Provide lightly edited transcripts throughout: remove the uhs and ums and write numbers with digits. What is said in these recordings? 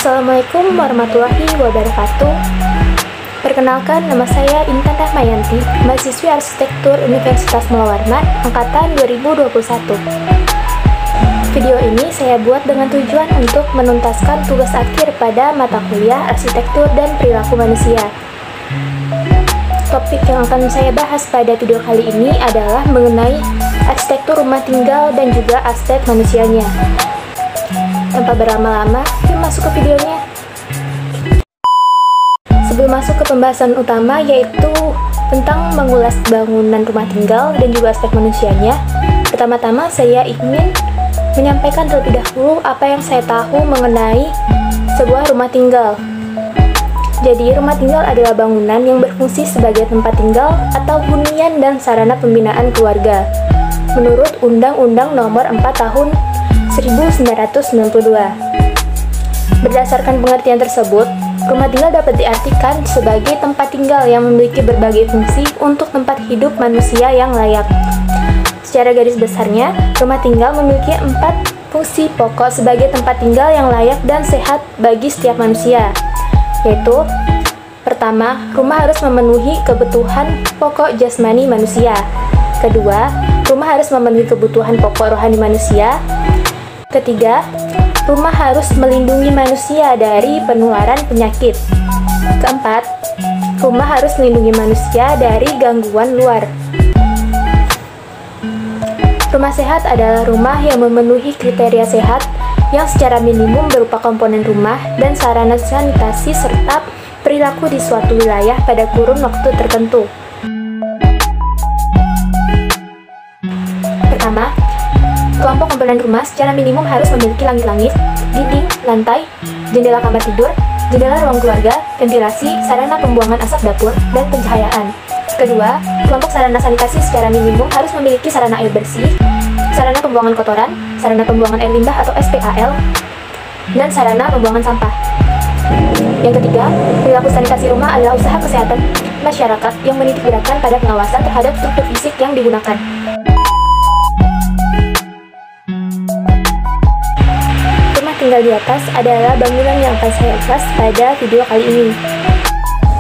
Assalamualaikum warahmatullahi wabarakatuh. Perkenalkan, nama saya Intan Rahmayanti, mahasiswi Arsitektur Universitas Mula Warman, Angkatan 2021. Video ini saya buat dengan tujuan untuk menuntaskan tugas akhir pada mata kuliah Arsitektur dan Perilaku Manusia. Topik yang akan saya bahas pada video kali ini adalah mengenai arsitektur rumah tinggal dan juga aspek manusianya. Tanpa berlama-lama, yuk masuk ke videonya. Sebelum masuk ke pembahasan utama, yaitu tentang mengulas bangunan rumah tinggal dan juga aspek manusianya, pertama-tama saya ingin menyampaikan terlebih dahulu apa yang saya tahu mengenai sebuah rumah tinggal. Jadi, rumah tinggal adalah bangunan yang berfungsi sebagai tempat tinggal atau hunian dan sarana pembinaan keluarga. Menurut Undang-Undang Nomor 4 Tahun 1992. Berdasarkan pengertian tersebut, rumah tinggal dapat diartikan sebagai tempat tinggal yang memiliki berbagai fungsi untuk tempat hidup manusia yang layak. Secara garis besarnya, rumah tinggal memiliki 4 fungsi pokok sebagai tempat tinggal yang layak dan sehat bagi setiap manusia. Yaitu, pertama, rumah harus memenuhi kebutuhan pokok jasmani manusia. Kedua, rumah harus memenuhi kebutuhan pokok rohani manusia. Ketiga, rumah harus melindungi manusia dari penularan penyakit. Keempat, rumah harus melindungi manusia dari gangguan luar. Rumah sehat adalah rumah yang memenuhi kriteria sehat yang secara minimum berupa komponen rumah dan sarana sanitasi serta perilaku di suatu wilayah pada kurun waktu tertentu. Pertama, kelompok komponen rumah secara minimum harus memiliki langit-langit, dinding, lantai, jendela kamar tidur, jendela ruang keluarga, ventilasi, sarana pembuangan asap dapur, dan pencahayaan. Kedua, kelompok sarana sanitasi secara minimum harus memiliki sarana air bersih, sarana pembuangan kotoran, sarana pembuangan air limbah atau SPAL, dan sarana pembuangan sampah. Yang ketiga, perilaku sanitasi rumah adalah usaha kesehatan masyarakat yang menitik beratkan pada pengawasan terhadap struktur fisik yang digunakan. Rumah tinggal di atas adalah bangunan yang akan saya ulas pada video kali ini.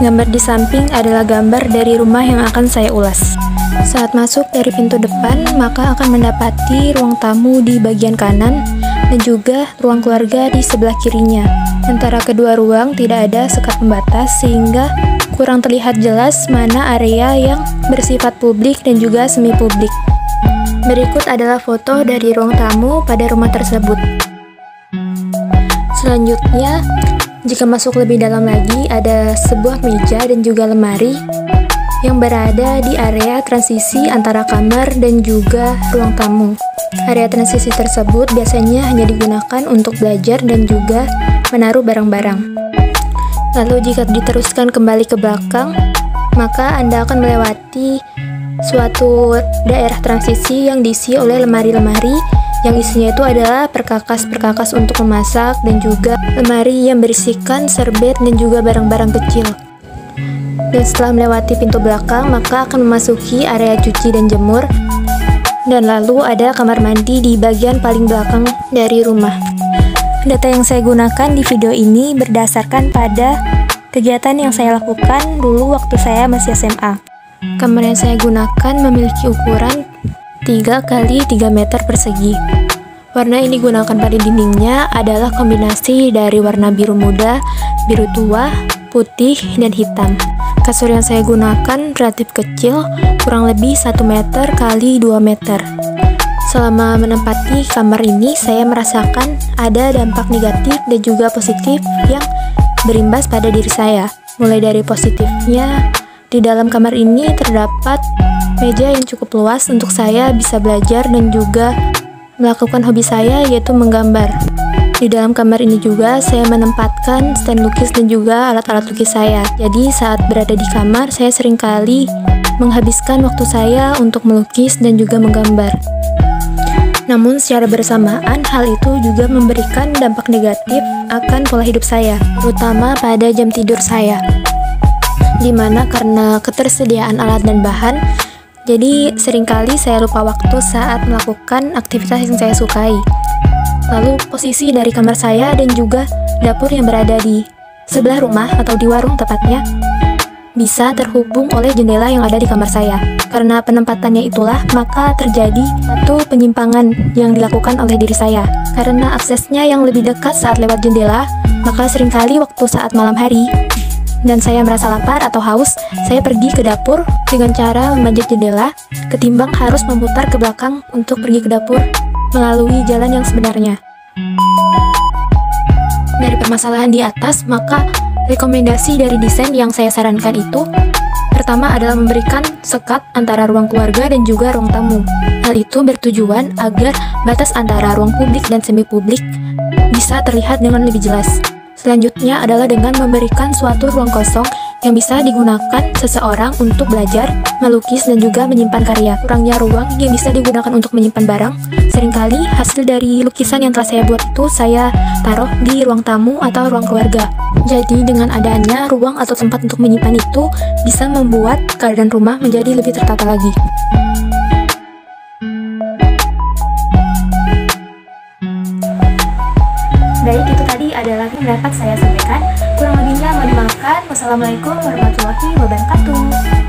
Gambar di samping adalah gambar dari rumah yang akan saya ulas. Saat masuk dari pintu depan, maka akan mendapati ruang tamu di bagian kanan dan juga ruang keluarga di sebelah kirinya. Antara kedua ruang tidak ada sekat pembatas sehingga kurang terlihat jelas mana area yang bersifat publik dan juga semi publik. Berikut adalah foto dari ruang tamu pada rumah tersebut. Selanjutnya, jika masuk lebih dalam lagi, ada sebuah meja dan juga lemari yang berada di area transisi antara kamar dan juga ruang tamu. Area transisi tersebut biasanya hanya digunakan untuk belajar dan juga menaruh barang-barang. Lalu jika diteruskan kembali ke belakang, maka Anda akan melewati suatu daerah transisi yang diisi oleh lemari-lemari yang isinya itu adalah perkakas-perkakas untuk memasak dan juga lemari yang berisikan serbet dan juga barang-barang kecil. Dan setelah melewati pintu belakang, maka akan memasuki area cuci dan jemur. Dan lalu ada kamar mandi di bagian paling belakang dari rumah. Data yang saya gunakan di video ini berdasarkan pada kegiatan yang saya lakukan dulu waktu saya masih SMA. Kamar yang saya gunakan memiliki ukuran 3 x 3 meter persegi. Warna yang digunakan pada dindingnya adalah kombinasi dari warna biru muda, biru tua, putih, dan hitam. Kasur yang saya gunakan relatif kecil, kurang lebih 1 meter x 2 meter. Selama menempati kamar ini, saya merasakan ada dampak negatif dan juga positif yang berimbas pada diri saya. Mulai dari positifnya, di dalam kamar ini terdapat meja yang cukup luas untuk saya bisa belajar dan juga melakukan hobi saya, yaitu menggambar. Di dalam kamar ini juga saya menempatkan stand lukis dan juga alat-alat lukis saya. Jadi saat berada di kamar, saya seringkali menghabiskan waktu saya untuk melukis dan juga menggambar. Namun secara bersamaan, hal itu juga memberikan dampak negatif akan pola hidup saya, terutama pada jam tidur saya. Dimana karena ketersediaan alat dan bahan, jadi seringkali saya lupa waktu saat melakukan aktivitas yang saya sukai. Lalu posisi dari kamar saya dan juga dapur yang berada di sebelah rumah atau di warung tepatnya bisa terhubung oleh jendela yang ada di kamar saya. Karena penempatannya itulah, maka terjadi satu penyimpangan yang dilakukan oleh diri saya. Karena aksesnya yang lebih dekat saat lewat jendela, maka seringkali waktu saat malam hari dan saya merasa lapar atau haus, saya pergi ke dapur dengan cara memanjat jendela, ketimbang harus memutar ke belakang untuk pergi ke dapur melalui jalan yang sebenarnya. Dari permasalahan di atas, maka rekomendasi dari desain yang saya sarankan itu pertama adalah memberikan sekat antara ruang keluarga dan juga ruang tamu. Hal itu bertujuan agar batas antara ruang publik dan semi publik bisa terlihat dengan lebih jelas. Selanjutnya adalah dengan memberikan suatu ruang kosong yang bisa digunakan seseorang untuk belajar, melukis, dan juga menyimpan karya. Kurangnya ruang yang bisa digunakan untuk menyimpan barang, seringkali hasil dari lukisan yang telah saya buat itu saya taruh di ruang tamu atau ruang keluarga. Jadi dengan adanya ruang atau tempat untuk menyimpan itu bisa membuat keadaan rumah menjadi lebih tertata lagi. Baik, itu tadi adalah yang dapat saya sampaikan. Kurang lebihnya mohon dimaafkan. Wassalamualaikum warahmatullahi wabarakatuh.